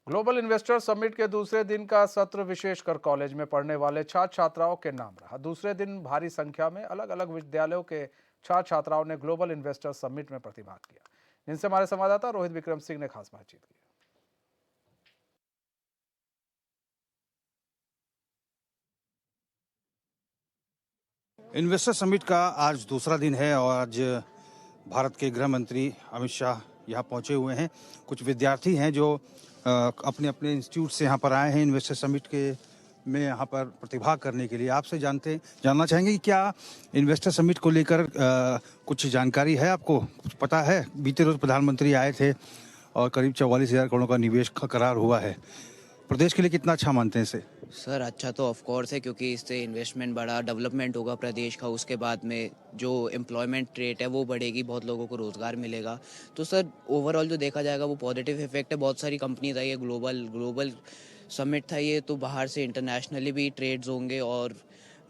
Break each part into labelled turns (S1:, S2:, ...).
S1: Global investor summit के दूसरे दिन का सत्र विशेषकर कॉलेज में पढ़ने वाले छात्र छात्राओं के नाम रहा। दूसरे दिन भारी संख्या में अलग अलग विद्यालयों के छात्र छात्राओं ने ग्लोबल इन्वेस्टर समिट में प्रतिभाग किया, जिनसे हमारे संवाददाता रोहित विक्रम सिंह ने खास बातचीत की।
S2: इन्वेस्टर समिट का आज दूसरा दिन है और आज भारत के गृह मंत्री अमित शाह यहाँ पहुँचे हुए हैं। कुछ विद्यार्थी हैं जो अपने अपने इंस्टीट्यूट से यहाँ पर आए हैं इन्वेस्टर समिट के में यहाँ पर प्रतिभाग करने के लिए। आपसे जानना चाहेंगे कि क्या इन्वेस्टर समिट को लेकर कुछ जानकारी है, आपको कुछ पता है? बीते रोज प्रधानमंत्री आए थे और करीब 44,000 करोड़ का निवेश का करार हुआ है। प्रदेश के लिए कितना अच्छा मानते हैं इसे?
S3: सर अच्छा तो ऑफ कोर्स है, क्योंकि इससे इन्वेस्टमेंट बढ़ा, डेवलपमेंट होगा प्रदेश का। उसके बाद में जो एम्प्लॉयमेंट रेट है वो बढ़ेगी, बहुत लोगों को रोज़गार मिलेगा। तो सर ओवरऑल जो देखा जाएगा वो पॉजिटिव इफेक्ट है। बहुत सारी कंपनीज आई है, ग्लोबल समिट था ये, तो बाहर से इंटरनेशनली भी ट्रेड्स होंगे और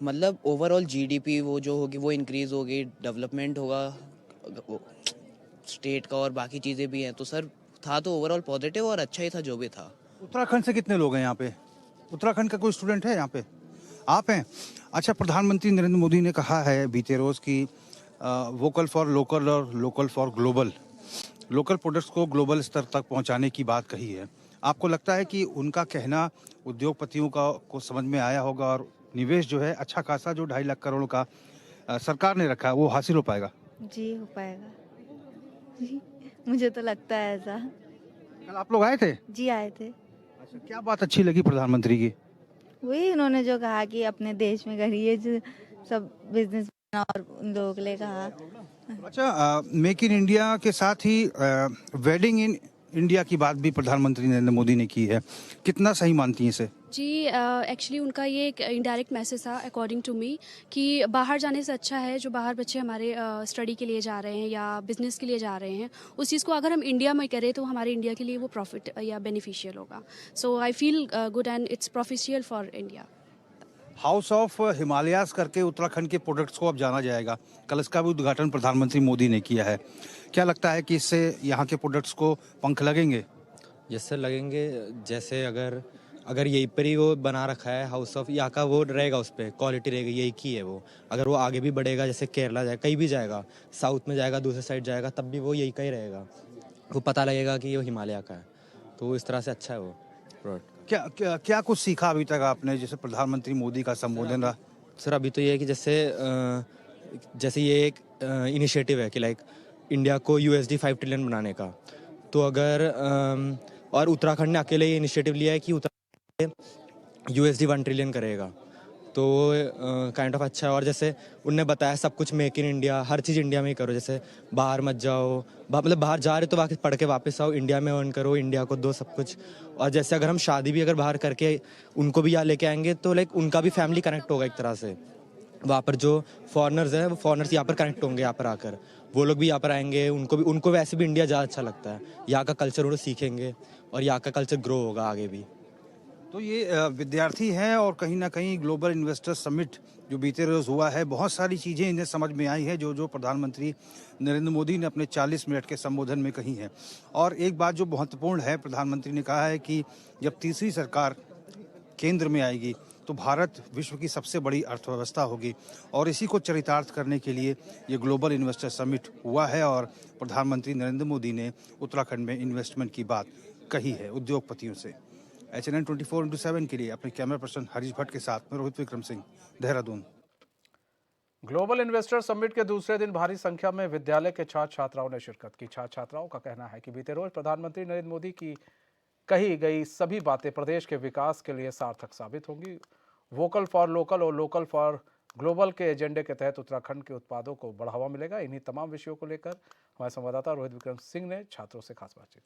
S3: मतलब ओवरऑल जीडीपी वो जो होगी वो इंक्रीज़ होगी, डेवलपमेंट होगा स्टेट का और बाकी चीज़ें भी हैं। तो सर था तो ओवरऑल पॉजिटिव और अच्छा ही था जो भी था।
S2: उत्तराखंड से कितने लोग हैं यहाँ पे? उत्तराखंड का कोई स्टूडेंट है यहाँ पे? आप हैं? अच्छा, प्रधानमंत्री नरेंद्र मोदी ने कहा है बीते रोज कि वोकल फॉर लोकल और local for global, local products को ग्लोबल स्तर तक पहुंचाने की बात कही है। आपको लगता है कि उनका कहना उद्योगपतियों को समझ में आया होगा और निवेश जो है अच्छा खासा जो 2.5 लाख करोड़ का सरकार ने रखा है वो हासिल हो पाएगा?
S4: जी हो पाएगा। जी, मुझे तो लगता है ऐसा।
S2: कल आप लोग आए थे?
S4: जी आए थे।
S2: अच्छा, क्या बात अच्छी लगी प्रधानमंत्री की?
S4: वही उन्होंने जो कहा कि अपने देश में करिए, जो सब बिजनेस और उन लोगों के लिए कहा।
S2: अच्छा, मेक इन इंडिया के साथ ही वेडिंग इन इंडिया की बात भी प्रधानमंत्री नरेंद्र मोदी ने की है। कितना सही मानती हैं इसे?
S5: जी एक्चुअली उनका ये एक इनडायरेक्ट मैसेज था अकॉर्डिंग टू मी कि बाहर जाने से अच्छा है जो बाहर बच्चे हमारे स्टडी के लिए जा रहे हैं या बिजनेस के लिए जा रहे हैं, उस चीज़ को अगर हम इंडिया में करें तो हमारे इंडिया के लिए वो प्रॉफिट या बेनिफिशियल होगा। So I feel good and it's beneficial for India.
S2: House of Himalayas करके उत्तराखंड के प्रोडक्ट्स को अब जाना जाएगा। कल इसका भी उद्घाटन प्रधानमंत्री मोदी ने किया है। क्या लगता है कि इससे यहाँ के प्रोडक्ट्स को पंख लगेंगे?
S6: जैसे लगेंगे, जैसे अगर अगर यहीं पर ही वो बना रखा है हाउस ऑफ, यहाँ का वो रहेगा, उस पर क्वालिटी रहेगी, यही की है वो। अगर वो आगे भी बढ़ेगा, जैसे केरला जाएगा, कहीं भी जाएगा, साउथ में जाएगा, दूसरे साइड जाएगा, तब भी वो यही का ही रहेगा। वो पता लगेगा कि वो हिमालय का है, तो वो इस तरह से अच्छा है वो प्रोडक्ट।
S2: क्या क्या क्या कुछ सीखा अभी तक आपने, जैसे प्रधानमंत्री मोदी का संबोधन रहा?
S6: सर अभी तो ये है कि जैसे ये एक इनिशिएटिव है कि लाइक इंडिया को USD 5 ट्रिलियन बनाने का। तो अगर और उत्तराखंड ने अकेले ये इनिशिएटिव लिया है कि उत्तराखंड USD 1 ट्रिलियन करेगा, तो काइंड ऑफ अच्छा है। और जैसे उनने बताया सब कुछ make in India, her cheese India में ही करो, जैसे बाहर मत जाओ, मतलब बाहर जा रहे तो वापस पढ़ के वापस आओ, इंडिया में अर्न करो, इंडिया को दो सब कुछ। और जैसे अगर हम शादी भी अगर बाहर करके उनको भी यहाँ लेके आएंगे तो लाइक उनका भी फैमिली कनेक्ट होगा एक तरह से। वहाँ पर जो फॉरेनर्स हैं वो फॉरेनर्स यहाँ पर कनेक्ट होंगे, यहाँ पर आकर वो लोग भी यहाँ पर आएंगे, उनको वैसे भी इंडिया ज़्यादा अच्छा लगता है। यहाँ का कल्चर वो सीखेंगे और यहाँ का कल्चर ग्रो होगा आगे भी।
S2: तो ये विद्यार्थी हैं और कहीं ना कहीं ग्लोबल इन्वेस्टर समिट जो बीते रोज हुआ है, बहुत सारी चीज़ें इन्हें समझ में आई है जो प्रधानमंत्री नरेंद्र मोदी ने अपने 40 मिनट के संबोधन में कही है। और एक बात जो महत्वपूर्ण है, प्रधानमंत्री ने कहा है कि जब तीसरी सरकार केंद्र में आएगी तो भारत विश्व की सबसे बड़ी अर्थव्यवस्था होगी। और इसी को चरितार्थ करने के लिए ये ग्लोबल इन्वेस्टर समिट हुआ है और प्रधानमंत्री नरेंद्र मोदी ने उत्तराखंड में इन्वेस्टमेंट की बात कही है उद्योगपतियों से। HNN 24/7 के लिए अपने कैमरा पर्सन हरीश भट्ट के साथ में Rohit Vikram Singh, Dehradun.
S1: Global investor summit के दूसरे दिन भारी संख्या में विद्यालय के छात्र छात्राओं ने शिरकत की। छात्र छात्राओं का कहना है कि बीते रोज प्रधानमंत्री नरेंद्र मोदी की कही गई सभी बातें प्रदेश के विकास के लिए सार्थक साबित होंगी। वोकल फॉर लोकल और लोकल फॉर ग्लोबल के एजेंडे के तहत उत्तराखंड के उत्पादों को बढ़ावा मिलेगा। इन्हीं तमाम विषयों को लेकर हमारे संवाददाता रोहित विक्रम सिंह ने छात्रों से खास बातचीत।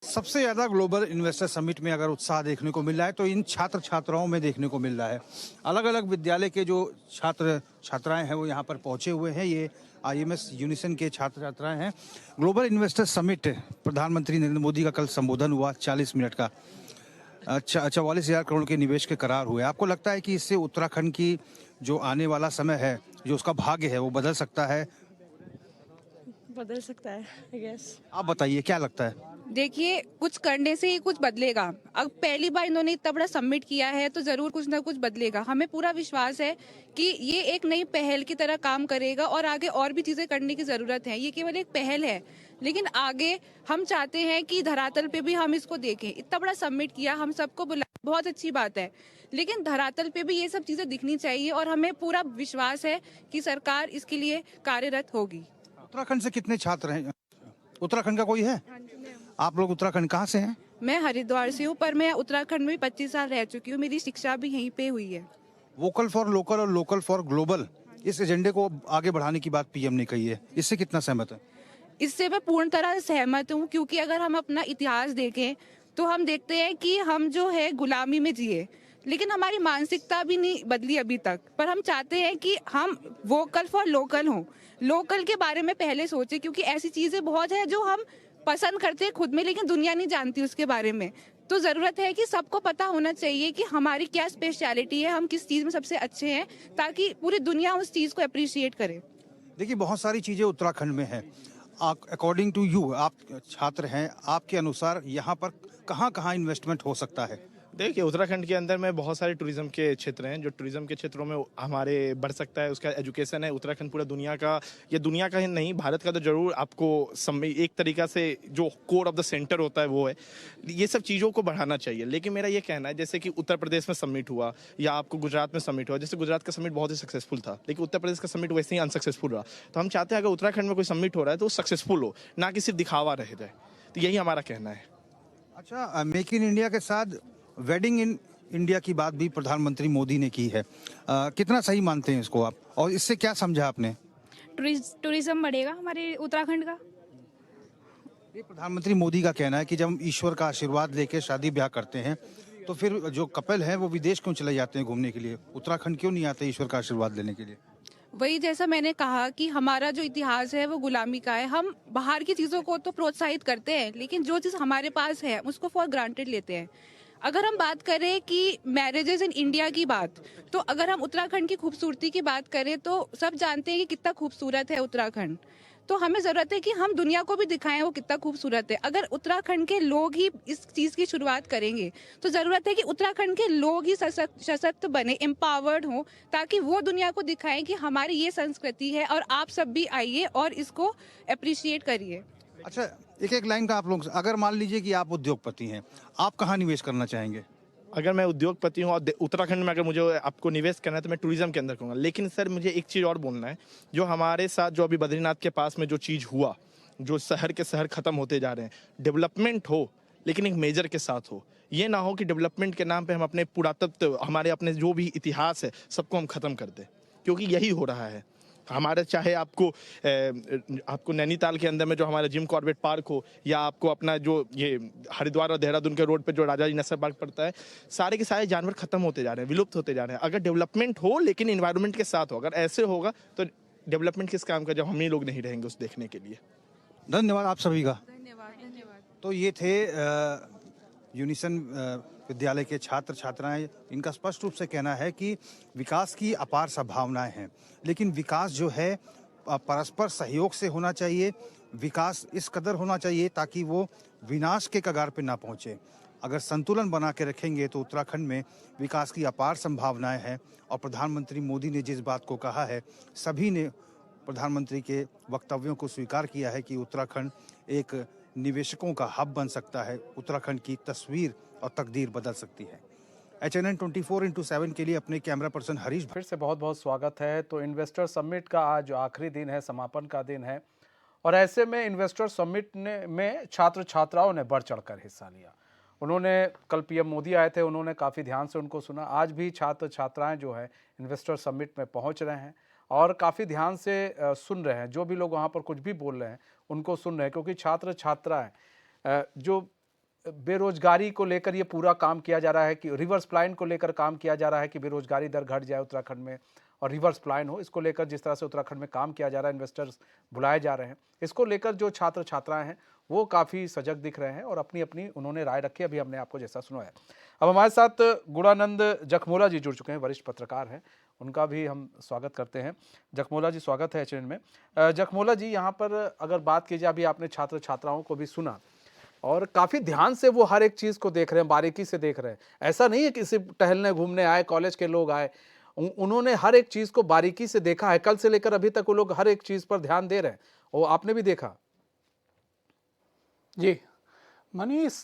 S2: सबसे ज़्यादा ग्लोबल इन्वेस्टर समिट में अगर उत्साह देखने को मिल रहा है तो इन छात्र छात्राओं में देखने को मिल रहा है। अलग अलग विद्यालय के जो छात्र छात्राएं हैं वो यहाँ पर पहुँचे हुए हैं। ये IMS यूनिसन के छात्र छात्राएं हैं। ग्लोबल इन्वेस्टर समिट, प्रधानमंत्री नरेंद्र मोदी का कल संबोधन हुआ 40 मिनट का। 44,000 करोड़ के निवेश के करार हुए। आपको लगता है कि इससे उत्तराखंड की जो आने वाला समय है, जो उसका भाग्य है, वो बदल सकता है?
S7: बदल सकता है आई गेस।
S2: आप बताइए क्या लगता है?
S8: देखिए, कुछ करने से ही कुछ बदलेगा। अब पहली बार इन्होंने इतना बड़ा सबमिट किया है तो जरूर कुछ ना कुछ बदलेगा। हमें पूरा विश्वास है कि ये एक नई पहल की तरह काम करेगा और आगे और भी चीजें करने की जरूरत है। ये केवल एक पहल है, लेकिन आगे हम चाहते हैं कि धरातल पे भी हम इसको देखें। इतना बड़ा सबमिट किया, हम सबको बुला, बहुत अच्छी बात है, लेकिन धरातल पे भी ये सब चीजें दिखनी चाहिए और हमें पूरा विश्वास है कि सरकार इसके लिए कार्यरत होगी।
S2: उत्तराखंड से कितने छात्र हैं? उत्तराखंड का कोई है? आप लोग उत्तराखंड कहाँ से हैं?
S8: मैं हरिद्वार से हूँ, पर मैं उत्तराखंड में 25 साल रह चुकी हूँ। मेरी शिक्षा भी यहीं पे हुई है।
S2: वोकल फॉर लोकल और लोकल फॉर ग्लोबल, इस एजेंडे को आगे बढ़ाने की बात पीएम ने कही है, इससे कितना सहमत है?
S8: इससे मैं पूर्ण तरह सहमत हूँ, क्योंकि अगर हम अपना इतिहास देखें तो हम देखते हैं कि हम जो है गुलामी में जिए, लेकिन हमारी मानसिकता भी नहीं बदली अभी तक। पर हम चाहते हैं कि हम वोकल फॉर लोकल हों, लोकल के बारे में पहले सोचें, क्योंकि ऐसी चीजें बहुत है जो हम पसंद करते हैं खुद में, लेकिन दुनिया नहीं जानती उसके बारे में। तो जरूरत है कि सबको पता होना चाहिए कि हमारी क्या स्पेशलिटी है, हम किस चीज में सबसे अच्छे हैं, ताकि पूरी दुनिया उस चीज को अप्रिशिएट करे।
S2: देखिए बहुत सारी चीजें उत्तराखंड में हैं। अकॉर्डिंग टू यू, आप छात्र हैं, आपके अनुसार यहाँ पर कहाँ कहाँ इन्वेस्टमेंट हो सकता है?
S9: देखिए उत्तराखंड के अंदर में बहुत सारे टूरिज्म के क्षेत्र हैं, जो टूरिज्म के क्षेत्रों में हमारे बढ़ सकता है। उसका एजुकेशन है। उत्तराखंड पूरा दुनिया का, ये दुनिया का ही नहीं भारत का तो जरूर आपको एक तरीका से जो कोर ऑफ द सेंटर होता है वो है। ये सब चीज़ों को बढ़ाना चाहिए। लेकिन मेरा ये कहना है, जैसे कि उत्तर प्रदेश में समिट हुआ या आपको गुजरात में समिट हुआ, जैसे गुजरात का समिट बहुत ही सक्सेसफुल था, लेकिन उत्तर प्रदेश का समिट वैसे ही अनसक्सेसफुल रहा। तो हम चाहते हैं अगर उत्तराखंड में कोई समिट हो रहा है तो वो सक्सेसफुल हो, ना कि सिर्फ दिखावा रह जाए। तो यही हमारा कहना है।
S2: अच्छा, मेक इन इंडिया के साथ वेडिंग इन इंडिया की बात भी प्रधानमंत्री मोदी ने की है, कितना सही मानते हैं इसको आप, और इससे क्या समझा आपने?
S7: टूरिज्म बढ़ेगा हमारे उत्तराखंड का।
S2: ये प्रधानमंत्री मोदी का कहना है कि जब हम ईश्वर का आशीर्वाद लेके शादी ब्याह करते हैं तो फिर जो कपल है वो विदेश क्यों चले जाते हैं घूमने के लिए, उत्तराखंड क्यों नहीं आते ईश्वर का आशीर्वाद लेने के लिए?
S8: वही जैसा मैंने कहा कि हमारा जो इतिहास है वो गुलामी का है। हम बाहर की चीजों को तो प्रोत्साहित करते हैं, लेकिन जो चीज हमारे पास है उसको फॉर ग्रांटेड लेते हैं। अगर हम बात करें कि मैरिजेस इन इंडिया की बात, तो अगर हम उत्तराखंड की खूबसूरती की बात करें तो सब जानते हैं कि कितना खूबसूरत है उत्तराखंड। तो हमें जरूरत है कि हम दुनिया को भी दिखाएं वो कितना खूबसूरत है। अगर उत्तराखंड के लोग ही इस चीज की शुरुआत करेंगे तो जरूरत है कि उत्तराखंड के लोग ही सशक्त बने, एम्पावर्ड हों, ताकि वो दुनिया को दिखाएं कि हमारी ये संस्कृति है और आप सब भी आइए और इसको अप्रिशिएट करिए।
S2: अच्छा, एक एक लाइन का आप लोग, अगर मान लीजिए कि आप उद्योगपति हैं, आप कहाँ निवेश करना चाहेंगे?
S9: अगर मैं उद्योगपति हूँ और उत्तराखंड में अगर मुझे आपको निवेश करना है तो मैं टूरिज्म के अंदर करूँगा। लेकिन सर मुझे एक चीज़ और बोलना है, जो हमारे साथ जो अभी बद्रीनाथ के पास में जो चीज़ हुआ, जो शहर के शहर खत्म होते जा रहे हैं, डेवलपमेंट हो लेकिन एक मेजर के साथ हो। ये ना हो कि डेवलपमेंट के नाम पे हम अपने पुरातत्व, हमारे अपने जो भी इतिहास है सबको हम खत्म कर दें, क्योंकि यही हो रहा है हमारे। चाहे आपको नैनीताल के अंदर में जो हमारा जिम कॉर्बेट पार्क हो, या आपको अपना जो ये हरिद्वार और देहरादून के रोड पे जो राजा जी नेशनल पार्क पड़ता है, सारे के सारे जानवर खत्म होते जा रहे हैं, विलुप्त होते जा रहे हैं। अगर डेवलपमेंट हो लेकिन इन्वायरमेंट के साथ हो, अगर ऐसे होगा तो डेवलपमेंट किस काम का जब हम ही लोग नहीं रहेंगे उस देखने के लिए।
S2: धन्यवाद आप सभी का।
S8: धन्यवाद।
S2: तो ये थे यूनिसन विद्यालय के छात्र छात्राएं। इनका स्पष्ट रूप से कहना है कि विकास की अपार संभावनाएं हैं, लेकिन विकास जो है परस्पर सहयोग से होना चाहिए। विकास इस कदर होना चाहिए ताकि वो विनाश के कगार पे ना पहुंचे। अगर संतुलन बना के रखेंगे तो उत्तराखंड में विकास की अपार संभावनाएं हैं। और प्रधानमंत्री मोदी ने जिस बात को कहा है, सभी ने प्रधानमंत्री के वक्तव्यों को स्वीकार किया है कि उत्तराखंड एक निवेशकों का हब बन सकता है। उत्तराखंड की तस्वीर और तकदीर बदल सकती है। HNN 24x7 के लिए अपने कैमरा पर्सन हरीश
S1: फिर से बहुत बहुत स्वागत है। तो इन्वेस्टर समिट का आज आखिरी दिन है, समापन का दिन है, और ऐसे में इन्वेस्टर समिट में छात्र छात्राओं ने बढ़ चढ़कर हिस्सा लिया। उन्होंने कल पीएम मोदी आए थे, उन्होंने काफ़ी ध्यान से उनको सुना। आज भी छात्र छात्राएं जो है इन्वेस्टर समिट में पहुंच रहे हैं और काफ़ी ध्यान से सुन रहे हैं। जो भी लोग वहाँ पर कुछ भी बोल रहे हैं उनको सुन रहे हैं, क्योंकि छात्र छात्राएं जो बेरोजगारी को लेकर ये पूरा काम किया जा रहा है कि रिवर्स प्लान को लेकर काम किया जा रहा है कि बेरोजगारी दर घट जाए उत्तराखंड में और रिवर्स प्लान हो। इसको लेकर जिस तरह से उत्तराखंड में काम किया जा रहा है, इन्वेस्टर्स बुलाए जा रहे हैं, इसको लेकर जो छात्र छात्राएं हैं वो काफ़ी सजग दिख रहे हैं और अपनी अपनी उन्होंने राय रखी। अभी हमने आपको जैसा सुनाया। अब हमारे साथ गुणानंद जखमोला जी जुड़ चुके हैं, वरिष्ठ पत्रकार हैं। उनका भी हम स्वागत करते हैं। जखमोला जी, स्वागत है एचएन में। जखमोला जी, यहाँ पर अगर बात की जाए, अभी आपने छात्र छात्राओं को भी सुना और काफ़ी ध्यान से वो हर एक चीज़ को देख रहे हैं, बारीकी से देख रहे हैं। ऐसा नहीं है कि सिर्फ टहलने घूमने आए, कॉलेज के लोग आए, उन्होंने हर एक चीज़ को बारीकी से देखा है। कल से लेकर अभी तक वो लोग हर एक चीज़ पर ध्यान दे रहे हैं, वो आपने भी देखा।
S10: जी मनीष,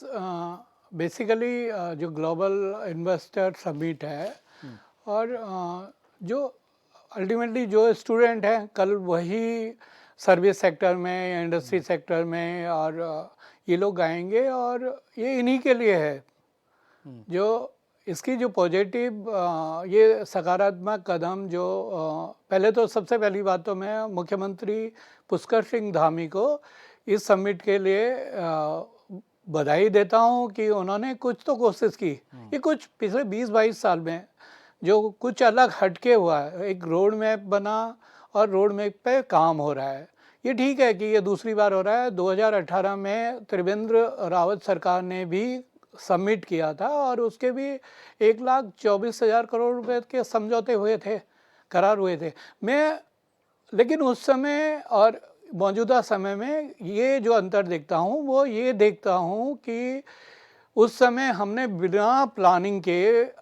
S10: बेसिकली जो ग्लोबल इन्वेस्टर समिट है और जो अल्टीमेटली जो स्टूडेंट हैं कल वही सर्विस सेक्टर में या इंडस्ट्री सेक्टर में और ये लोग आएंगे और ये इन्हीं के लिए है जो इसकी जो पॉजिटिव ये सकारात्मक कदम जो पहले तो सबसे पहली बात तो मैं मुख्यमंत्री पुष्कर सिंह धामी को इस समिट के लिए बधाई देता हूँ कि उन्होंने कुछ तो कोशिश की। ये कुछ पिछले 20-22 साल में जो कुछ अलग हटके हुआ है, एक रोड मैप बना और रोड मैप पे काम हो रहा है। ये ठीक है कि ये दूसरी बार हो रहा है। 2018 में त्रिवेंद्र रावत सरकार ने भी सबमिट किया था और उसके भी 1,24,000 करोड़ रुपए के समझौते हुए थे, करार हुए थे। मैं लेकिन उस समय और मौजूदा समय में ये जो अंतर देखता हूँ वो ये देखता हूँ कि उस समय हमने बिना प्लानिंग के,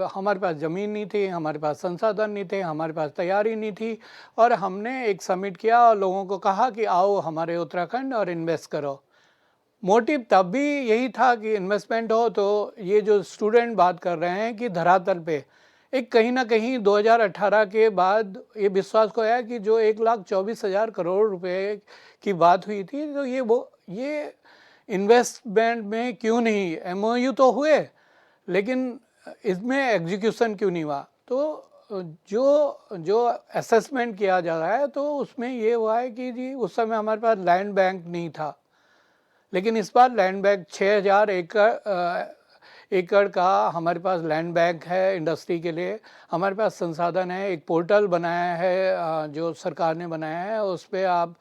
S10: हमारे पास ज़मीन नहीं थी, हमारे पास संसाधन नहीं थे, हमारे पास तैयारी नहीं थी और हमने एक समिट किया और लोगों को कहा कि आओ हमारे उत्तराखंड और इन्वेस्ट करो। मोटिव तब भी यही था कि इन्वेस्टमेंट हो। तो ये जो स्टूडेंट बात कर रहे हैं कि धरातल पे एक कहीं ना कहीं 2018 के बाद ये विश्वास को आया कि जो 1,24,000 करोड़ रुपए की बात हुई थी तो ये इन्वेस्टमेंट में क्यों नहीं, एमओयू तो हुए लेकिन इसमें एग्जीक्यूशन क्यों नहीं हुआ। तो जो असेसमेंट किया जा रहा है तो उसमें ये हुआ है कि जी उस समय हमारे पास लैंड बैंक नहीं था, लेकिन इस बार लैंड बैंक 6,000 एकड़ का हमारे पास लैंड बैंक है इंडस्ट्री के लिए। हमारे पास संसाधन है, एक पोर्टल बनाया है जो सरकार ने बनाया है, उस पर आप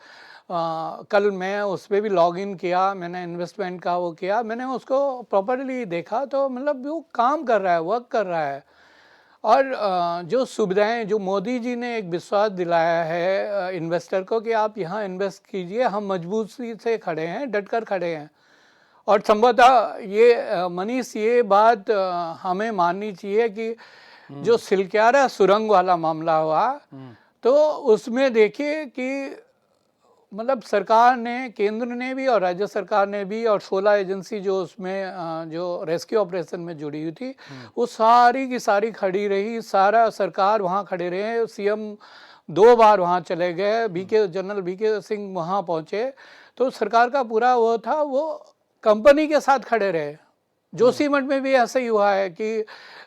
S10: कल मैं उस पर भी लॉगिन किया, मैंने इन्वेस्टमेंट का वो किया, मैंने उसको प्रॉपरली देखा तो मतलब वो काम कर रहा है, वर्क कर रहा है। और जो सुविधाएं जो मोदी जी ने एक विश्वास दिलाया है इन्वेस्टर को कि आप यहाँ इन्वेस्ट कीजिए, हम मजबूती से खड़े हैं, डटकर खड़े हैं। और संभवतः ये मनीष ये बात हमें माननी चाहिए कि जो सिलक्यारा सुरंग वाला मामला हुआ तो उसमें देखिए कि मतलब सरकार ने, केंद्र ने भी और राज्य सरकार ने भी और 16 एजेंसी जो उसमें जो रेस्क्यू ऑपरेशन में जुड़ी हुई थी वो सारी की सारी खड़ी रही, सारा सरकार वहाँ खड़े रहे। सीएम 2 बार वहाँ चले गए, जनरल बीके सिंह वहाँ पहुँचे। तो सरकार का पूरा वो था, वो कंपनी के साथ खड़े रहे। जोशीमठ में भी ऐसा ही हुआ है कि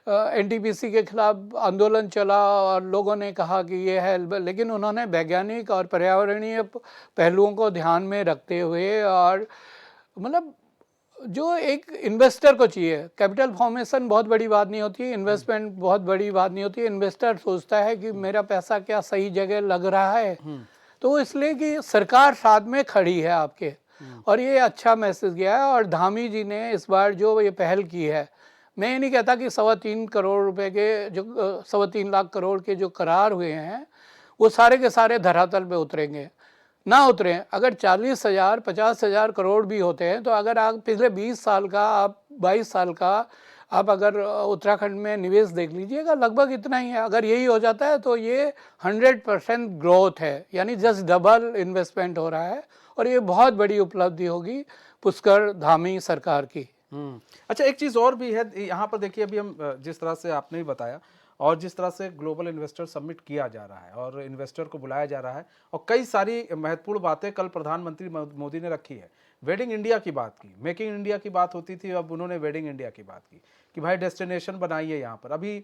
S10: एनटीपीसी के खिलाफ आंदोलन चला और लोगों ने कहा कि ये है, लेकिन उन्होंने वैज्ञानिक और पर्यावरणीय पहलुओं को ध्यान में रखते हुए और मतलब जो एक इन्वेस्टर को चाहिए, कैपिटल फॉर्मेशन बहुत बड़ी बात नहीं होती, इन्वेस्टमेंट बहुत बड़ी बात नहीं होती। इन्वेस्टर सोचता है कि मेरा पैसा क्या सही जगह लग रहा है, तो इसलिए कि सरकार साथ में खड़ी है आपके, और ये अच्छा मैसेज गया है। और धामी जी ने इस बार जो ये पहल की है, मैं ये नहीं कहता कि 3.25 करोड़ रुपए के जो 3.25 लाख करोड़ के जो करार हुए हैं वो सारे के सारे धरातल पे उतरेंगे, ना उतरें। अगर 40,000 50,000 करोड़ भी होते हैं तो अगर आप पिछले 20 साल का, आप 22 साल का आप अगर उत्तराखंड में निवेश देख लीजिएगा, लगभग इतना ही है। अगर यही हो जाता है तो ये 100% ग्रोथ है, यानी जस्ट डबल इन्वेस्टमेंट हो रहा है और ये बहुत बड़ी उपलब्धि होगी पुष्कर धामी सरकार की।
S1: अच्छा, एक चीज़ और भी है यहाँ पर देखिए, अभी हम जिस तरह से आपने भी बताया और जिस तरह से ग्लोबल इन्वेस्टर समिट किया जा रहा है और इन्वेस्टर को बुलाया जा रहा है और कई सारी महत्वपूर्ण बातें कल प्रधानमंत्री मोदी ने रखी है। वेडिंग इंडिया की बात की, मेकिंग इंडिया की बात होती थी, अब उन्होंने वेडिंग इंडिया की बात की कि भाई डेस्टिनेशन बनाइए यहाँ पर। अभी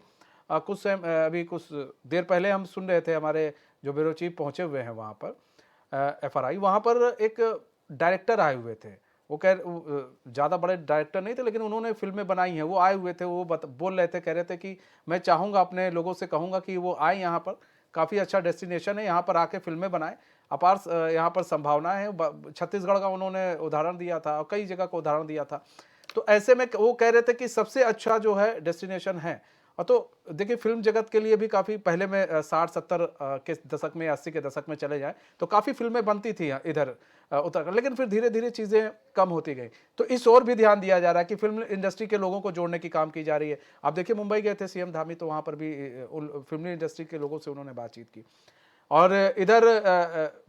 S1: कुछ देर पहले हम सुन रहे थे, हमारे जो ब्यूरो चीफ पहुँचे हुए हैं वहाँ पर FRI, वहाँ पर एक डायरेक्टर आए हुए थे। वो ज़्यादा बड़े डायरेक्टर नहीं थे लेकिन उन्होंने फिल्में बनाई हैं, वो आए हुए थे। वो बोल रहे थे, कह रहे थे कि मैं चाहूँगा, अपने लोगों से कहूँगा कि वो आए यहाँ पर, काफ़ी अच्छा डेस्टिनेशन है, यहाँ पर आके फिल्में बनाएं, अपार यहाँ पर संभावना है। छत्तीसगढ़ का उन्होंने उदाहरण दिया था और कई जगह का उदाहरण दिया था। तो ऐसे में वो कह रहे थे कि सबसे अच्छा जो है डेस्टिनेशन है और तो देखिए फिल्म जगत के लिए भी काफ़ी पहले में 60-70 के दशक में, 80 के दशक में चले जाएं तो काफ़ी फिल्में बनती थी इधर उत्तराखंड, लेकिन फिर धीरे धीरे चीज़ें कम होती गई। तो इस ओर भी ध्यान दिया जा रहा है कि फिल्म इंडस्ट्री के लोगों को जोड़ने की काम की जा रही है। आप देखिए मुंबई गए थे सीएम धामी, तो वहाँ पर भी फिल्म इंडस्ट्री के लोगों से उन्होंने बातचीत की। और इधर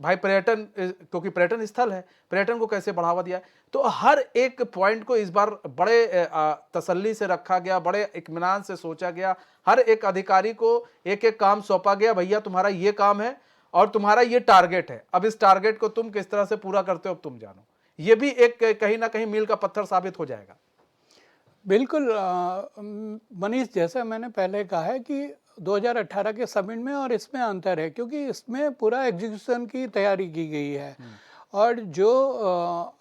S1: भाई पर्यटन, क्योंकि पर्यटन स्थल है, पर्यटन को कैसे बढ़ावा दिया, तो हर एक पॉइंट को इस बार बड़े तसल्ली से रखा गया, बड़े इत्मीनान से सोचा गया। हर एक अधिकारी को एक एक काम सौंपा गया, भैया तुम्हारा ये काम है और तुम्हारा ये टारगेट है, अब इस टारगेट को तुम किस तरह से पूरा करते हो अब तुम जानो। ये भी एक कहीं ना कहीं मील का पत्थर साबित हो जाएगा।
S10: बिल्कुल मनीष, जैसा मैंने पहले कहा है कि 2018 के समिट में और इसमें अंतर है, क्योंकि इसमें पूरा एग्जीक्यूशन की तैयारी की गई है। और जो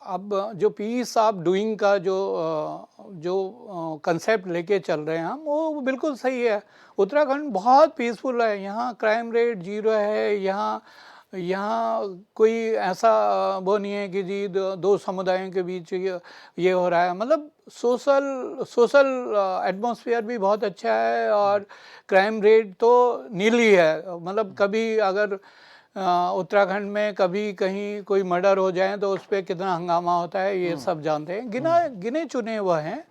S10: अब जो पीस ऑफ डूइंग का जो कंसेप्ट लेके चल रहे हैं हम, वो बिल्कुल सही है। उत्तराखंड बहुत पीसफुल है, यहाँ क्राइम रेट 0 है, यहाँ कोई ऐसा वो नहीं है कि जी दो समुदायों के बीच ये हो रहा है। मतलब सोशल एटमॉस्फेयर भी बहुत अच्छा है और क्राइम रेट तो नील ही है। मतलब कभी अगर उत्तराखंड में कभी कहीं कोई मर्डर हो जाए तो उस पर कितना हंगामा होता है, ये सब जानते हैं। गिने चुने हुए हैं।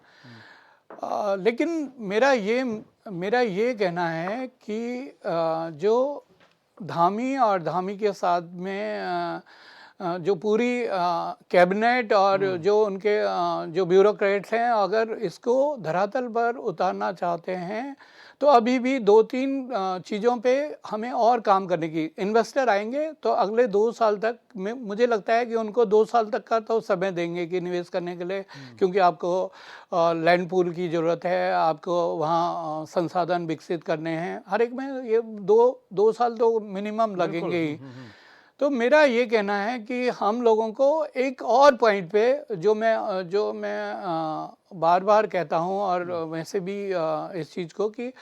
S10: लेकिन मेरा ये कहना है कि जो धामी और धामी के साथ में जो पूरी कैबिनेट और जो उनके जो ब्यूरोक्रेट्स हैं, अगर इसको धरातल पर उतारना चाहते हैं तो अभी भी 2-3 चीज़ों पे हमें और काम करने की। इन्वेस्टर आएंगे तो अगले 2 साल तक में मुझे लगता है कि उनको 2 साल तक का तो समय देंगे कि निवेश करने के लिए, क्योंकि आपको लैंड पूल की ज़रूरत है, आपको वहाँ संसाधन विकसित करने हैं। हर एक में ये 2 साल तो मिनिमम लगेंगे ही। तो मेरा ये कहना है कि हम लोगों को एक और पॉइंट पे जो मैं बार बार कहता हूँ, और वैसे भी इस चीज़ को, कि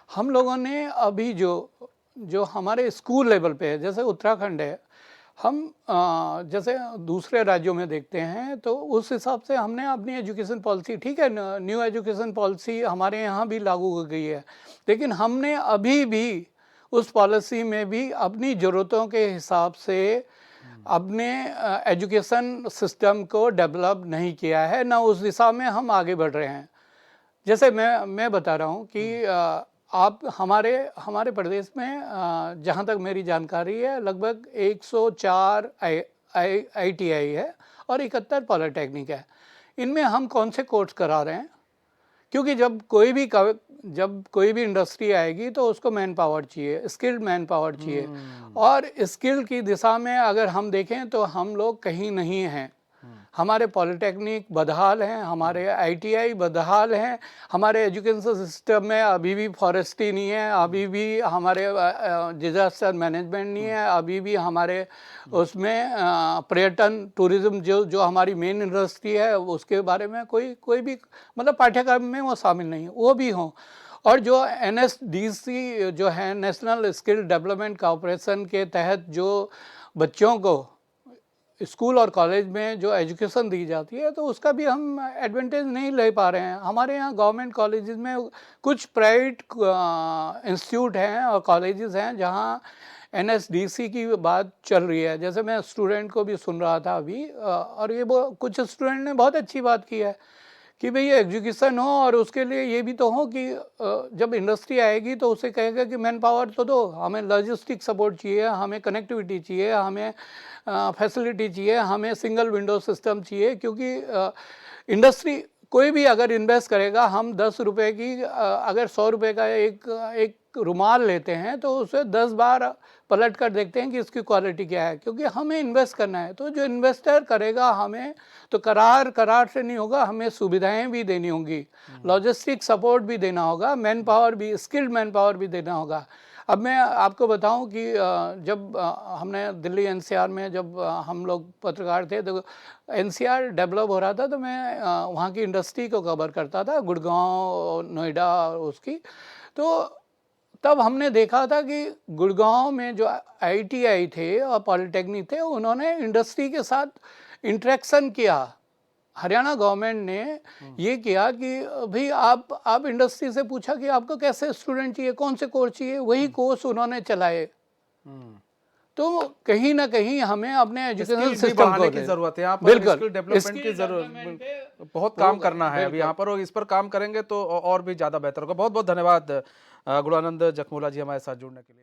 S10: हम लोगों ने अभी जो हमारे स्कूल लेवल पे है, जैसे उत्तराखंड है, हम जैसे दूसरे राज्यों में देखते हैं तो उस हिसाब से हमने अपनी एजुकेशन पॉलिसी, ठीक है, न्यू एजुकेशन पॉलिसी हमारे यहाँ भी लागू हो गई है, लेकिन हमने अभी भी उस पॉलिसी में भी अपनी ज़रूरतों के हिसाब से अपने एजुकेशन सिस्टम को डेवलप नहीं किया है, ना उस दिशा में हम आगे बढ़ रहे हैं। जैसे मैं बता रहा हूँ कि आप हमारे प्रदेश में जहाँ तक मेरी जानकारी है लगभग 104 ITI है और 71 पॉलिटेक्निक है। इनमें हम कौन से कोर्स करा रहे हैं? क्योंकि जब कोई भी इंडस्ट्री आएगी तो उसको मैन पावर चाहिए, स्किल्ड मैन पावर चाहिए, और स्किल की दिशा में अगर हम देखें तो हम लोग कहीं नहीं हैं। हमारे पॉलिटेक्निक बदहाल हैं, हमारे ITI बदहाल हैं, हमारे एजुकेशन सिस्टम में अभी भी फॉरेस्ट्री नहीं है, अभी भी हमारे डिजास्टर मैनेजमेंट नहीं है, अभी भी हमारे उसमें पर्यटन टूरिज्म जो हमारी मेन इंडस्ट्री है उसके बारे में कोई भी मतलब पाठ्यक्रम में वो शामिल नहीं, वो भी हों। और जो NSDC जो है, नेशनल स्किल डेवलपमेंट कॉर्पोरेशन के तहत जो बच्चों को स्कूल और कॉलेज में जो एजुकेशन दी जाती है तो उसका भी हम एडवांटेज नहीं ले पा रहे हैं। हमारे यहाँ गवर्नमेंट कॉलेजेस में कुछ प्राइवेट इंस्टीट्यूट हैं और कॉलेजेस हैं जहाँ NSDC की बात चल रही है। जैसे मैं स्टूडेंट को भी सुन रहा था अभी, और ये वो कुछ स्टूडेंट ने बहुत अच्छी बात की है कि भाई एजुकेशन हो और उसके लिए ये भी तो हो कि जब इंडस्ट्री आएगी तो उसे कहेगा कि मैन पावर तो दो, हमें लॉजिस्टिक सपोर्ट चाहिए, हमें कनेक्टिविटी चाहिए, हमें फैसिलिटी चाहिए, हमें सिंगल विंडो सिस्टम चाहिए। क्योंकि इंडस्ट्री कोई भी अगर इन्वेस्ट करेगा, हम 10 रुपये की अगर 100 रुपये का एक रुमाल लेते हैं तो उसे 10 बार पलट कर देखते हैं कि इसकी क्वालिटी क्या है, क्योंकि हमें इन्वेस्ट करना है। तो जो इन्वेस्टर करेगा हमें तो करार से नहीं होगा, हमें सुविधाएं भी देनी होंगी, लॉजिस्टिक सपोर्ट भी देना होगा, मैन पावर भी, स्किल्ड मैन पावर भी देना होगा। अब मैं आपको बताऊं कि जब हमने दिल्ली NCR में जब हम लोग पत्रकार थे तो NCR डेवलप हो रहा था, तो मैं वहाँ की इंडस्ट्री को कवर करता था, गुड़गांव, नोएडा उसकी। तो तब हमने देखा था कि गुड़गांव में जो ITI थे और पॉलिटेक्निक थे, उन्होंने इंडस्ट्री के साथ इंटरेक्शन किया, हरियाणा गवर्नमेंट ने ये किया कि भाई आप इंडस्ट्री से पूछा कि आपको कैसे स्टूडेंट चाहिए, कौन से कोर्स चाहिए, वही कोर्स उन्होंने चलाए। तो कहीं ना कहीं हमें अपने एजुकेशन
S1: स्किल भी
S10: सिस्टम
S1: बढ़ाने
S10: को
S1: की जरूरत है यहाँ पर,
S10: बिल्कुल
S1: स्किल डेवलपमेंट की
S10: स्किल
S1: जरूरत,
S10: डेवलपमेंट पे
S1: बहुत काम करना है अभी यहाँ पर, और इस पर काम करेंगे तो और भी ज्यादा बेहतर होगा। बहुत बहुत धन्यवाद गुणानंद जखमोला जी हमारे साथ जुड़ने के लिए।